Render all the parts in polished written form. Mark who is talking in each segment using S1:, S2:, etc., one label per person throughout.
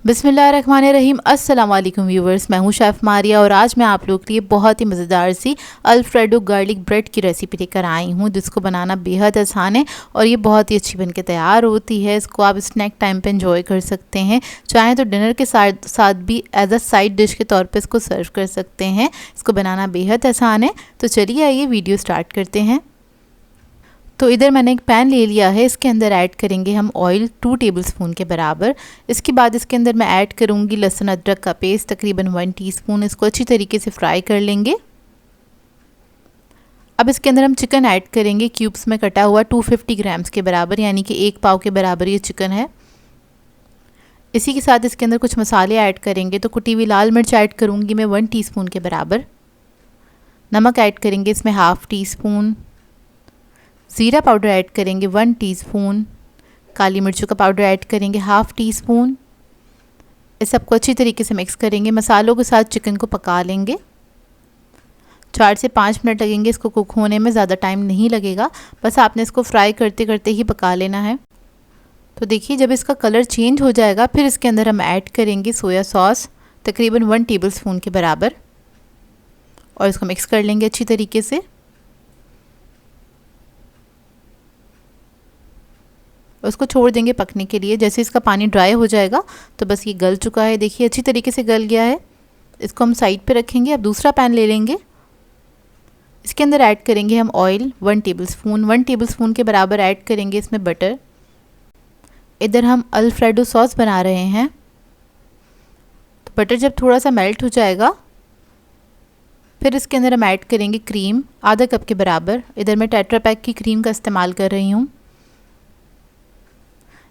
S1: बिस्मिल्लाहिर्रहमानिर्रहीम। अस्सलाम वालेकुम व्यूवर्स, मैं हूं शेफ़ मारिया और आज मैं आप लोग के लिए बहुत ही मज़ेदार सी अल्फ्रेडो गार्लिक ब्रेड की रेसिपी लेकर आई हूं, जिसको बनाना बेहद आसान है और ये बहुत ही अच्छी बनके तैयार होती है। इसको आप स्नैक टाइम पे एंजॉय कर सकते हैं, चाहें तो डिनर के साथ भी एज अ साइड डिश के तौर पर इसको सर्व कर सकते हैं। इसको बनाना बेहद आसान है, तो चलिए आइए वीडियो स्टार्ट करते हैं। तो इधर मैंने एक पैन ले लिया है, इसके अंदर ऐड करेंगे हम ऑयल 2 टेबलस्पून के बराबर। इसके बाद इसके अंदर मैं ऐड करूँगी लहसुन अदरक का पेस्ट तकरीबन 1 टीस्पून। इसको अच्छी तरीके से फ्राई कर लेंगे। अब इसके अंदर हम चिकन ऐड करेंगे, क्यूब्स में कटा हुआ 250 ग्राम्स के बराबर, यानी कि 1 पाव के बराबर ये चिकन है। इसी के साथ इसके अंदर कुछ मसाले ऐड करेंगे। तो कुटी हुई लाल मिर्च ऐड करूँगी मैं 1 टीस्पून के बराबर। नमक ऐड करेंगे इसमें हाफ़ टीस्पून। ज़ीरा पाउडर ऐड करेंगे 1 टीस्पून। काली मिर्चों का पाउडर ऐड करेंगे हाफ़ टीस्पून। इस सबको अच्छी तरीके से मिक्स करेंगे। मसालों के साथ चिकन को पका लेंगे। 4 से 5 मिनट लगेंगे इसको कुक होने में, ज़्यादा टाइम नहीं लगेगा। बस आपने इसको फ्राई करते करते ही पका लेना है। तो देखिए, जब इसका कलर चेंज हो जाएगा फिर इसके अंदर हम ऐड करेंगे सोया सॉस तकरीबन 1 टेबलस्पून के बराबर और इसको मिक्स कर लेंगे अच्छी तरीके से। उसको छोड़ देंगे पकने के लिए। जैसे इसका पानी ड्राई हो जाएगा तो बस ये गल चुका है। देखिए अच्छी तरीके से गल गया है। इसको हम साइड पे रखेंगे। अब दूसरा पैन ले लेंगे। इसके अंदर ऐड करेंगे हम ऑयल 1 टेबलस्पून। 1 टेबलस्पून के बराबर ऐड करेंगे इसमें बटर। इधर हम अल्फ्रेडो सॉस बना रहे हैं, तो बटर जब थोड़ा सा मेल्ट हो जाएगा फिर इसके अंदर हम ऐड करेंगे क्रीम आधा कप के बराबर। इधर मैं टेट्रा पैक की क्रीम का इस्तेमाल कर रही हूँ।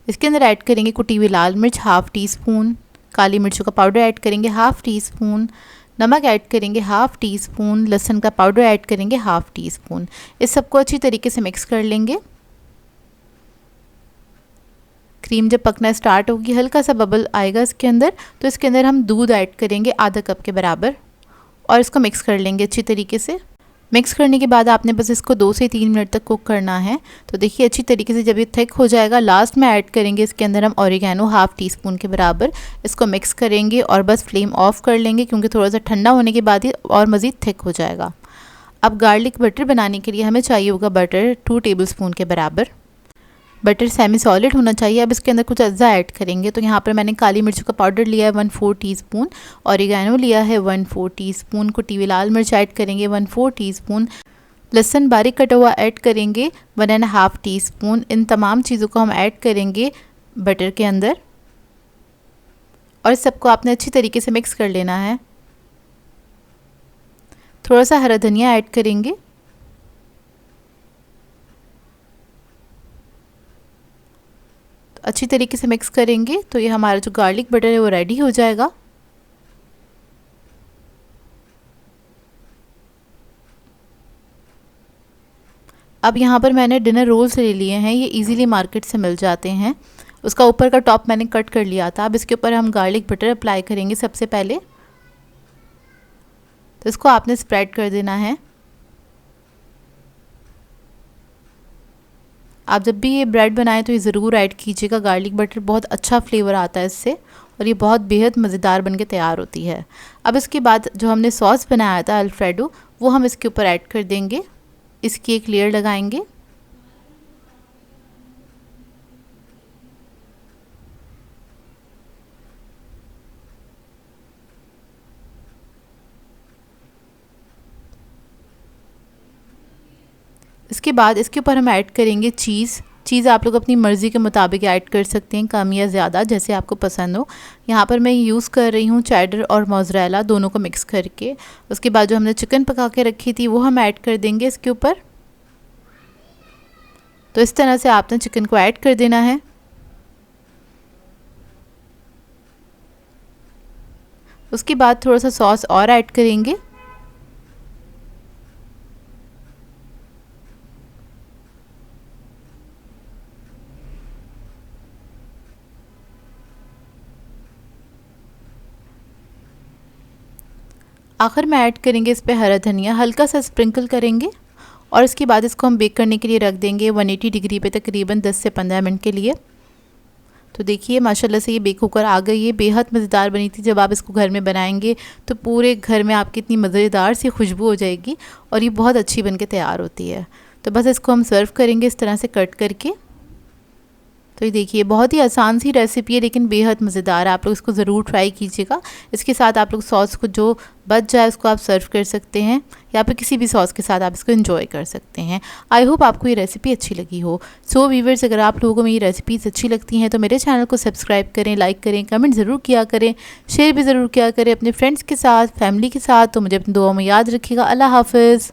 S1: इसके अंदर ऐड करेंगे कुटी हुई लाल मिर्च हाफ़ टीस्पून। काली मिर्चों का पाउडर ऐड करेंगे हाफ़ टीस्पून। नमक ऐड करेंगे हाफ़ टीस्पून। लहसुन का पाउडर ऐड करेंगे हाफ़ टीस्पून। इस सबको अच्छी तरीके से मिक्स कर लेंगे। क्रीम जब पकना स्टार्ट होगी, हल्का सा बबल आएगा इसके अंदर, तो इसके अंदर हम दूध ऐड करेंगे आधा कप के बराबर और इसको मिक्स कर लेंगे अच्छी तरीके से। मिक्स करने के बाद आपने बस इसको 2 से 3 मिनट तक कुक करना है। तो देखिए अच्छी तरीके से जब ये थिक हो जाएगा, लास्ट में ऐड करेंगे इसके अंदर हम ऑरिगेनो हाफ़ टीस्पून के बराबर। इसको मिक्स करेंगे और बस फ्लेम ऑफ कर लेंगे, क्योंकि थोड़ा सा ठंडा होने के बाद ही और मज़ीद थिक हो जाएगा। अब गार्लिक बटर बनाने के लिए हमें चाहिए होगा बटर 2 टेबलस्पून के बराबर। बटर सेमी सॉलिड होना चाहिए। अब इसके अंदर कुछ अज्जा ऐड करेंगे। तो यहाँ पर मैंने काली मिर्चों का पाउडर लिया है 1/4 टीस्पून, ऑरिगेनो लिया है 1/4 टीस्पून, कुटी हुई लाल मिर्च ऐड करेंगे 1/4 टीस्पून, लहसुन बारीक कटा हुआ ऐड करेंगे 1.5 टीस्पून। इन तमाम चीज़ों को हम ऐड करेंगे बटर के अंदर और इस सबको आपने अच्छी तरीके से मिक्स कर लेना है। थोड़ा सा हरा धनिया ऐड करेंगे। अच्छी तरीके से मिक्स करेंगे तो ये हमारा जो गार्लिक बटर है वो रेडी हो जाएगा। अब यहाँ पर मैंने डिनर रोल्स ले लिए हैं, ये इजीली मार्केट से मिल जाते हैं। उसका ऊपर का टॉप मैंने कट कर लिया था। अब इसके ऊपर हम गार्लिक बटर अप्लाई करेंगे सबसे पहले। तो इसको आपने स्प्रेड कर देना है। आप जब भी ये ब्रेड बनाएं तो ये ज़रूर ऐड कीजिएगा गार्लिक बटर, बहुत अच्छा फ्लेवर आता है इससे और ये बहुत बेहद मज़ेदार बनके तैयार होती है। अब इसके बाद जो हमने सॉस बनाया था अल्फ्रेडो, वो हम इसके ऊपर ऐड कर देंगे। इसकी एक लेयर लगाएंगे। इसके बाद इसके ऊपर हम ऐड करेंगे चीज़ आप लोग अपनी मर्ज़ी के मुताबिक ऐड कर सकते हैं, कम या ज़्यादा जैसे आपको पसंद हो। यहाँ पर मैं यूज़ कर रही हूँ चेडर और मोज़रेला, दोनों को मिक्स करके। उसके बाद जो हमने चिकन पका के रखी थी वो हम ऐड कर देंगे इसके ऊपर। तो इस तरह से आपने चिकन को ऐड कर देना है। उसके बाद थोड़ा सा सॉस और ऐड करेंगे। आखिर में ऐड करेंगे इस पर हरा धनिया, हल्का सा स्प्रिंकल करेंगे और इसके बाद इसको हम बेक करने के लिए रख देंगे 180 डिग्री पे तकरीबन 10 से 15 मिनट के लिए। तो देखिए माशाल्लाह से ये बेक होकर आ गई है, बेहद मज़ेदार बनी थी। जब आप इसको घर में बनाएंगे तो पूरे घर में आपकी इतनी मज़ेदार सी खुशबू हो जाएगी और ये बहुत अच्छी बन के तैयार होती है। तो बस इसको हम सर्व करेंगे इस तरह से कट करके। तो ये देखिए बहुत ही आसान सी रेसिपी है लेकिन बेहद मज़ेदार है, आप लोग इसको ज़रूर ट्राई कीजिएगा। इसके साथ आप लोग सॉस को जो बच जाए उसको आप सर्व कर सकते हैं या फिर किसी भी सॉस के साथ आप इसको एंजॉय कर सकते हैं। आई होप आपको ये रेसिपी अच्छी लगी हो। सो व्यूअर्स, अगर आप लोगों को मेरी रेसिपीज़ अच्छी लगती हैं तो मेरे चैनल को सब्सक्राइब करें, लाइक करें, कमेंट ज़रूर किया करें, शेयर भी ज़रूर किया करें अपने फ्रेंड्स के साथ, फैमिली के साथ। तो मुझे अपनी दुआओं में याद रखिएगा। अल्लाह हाफ़िज़।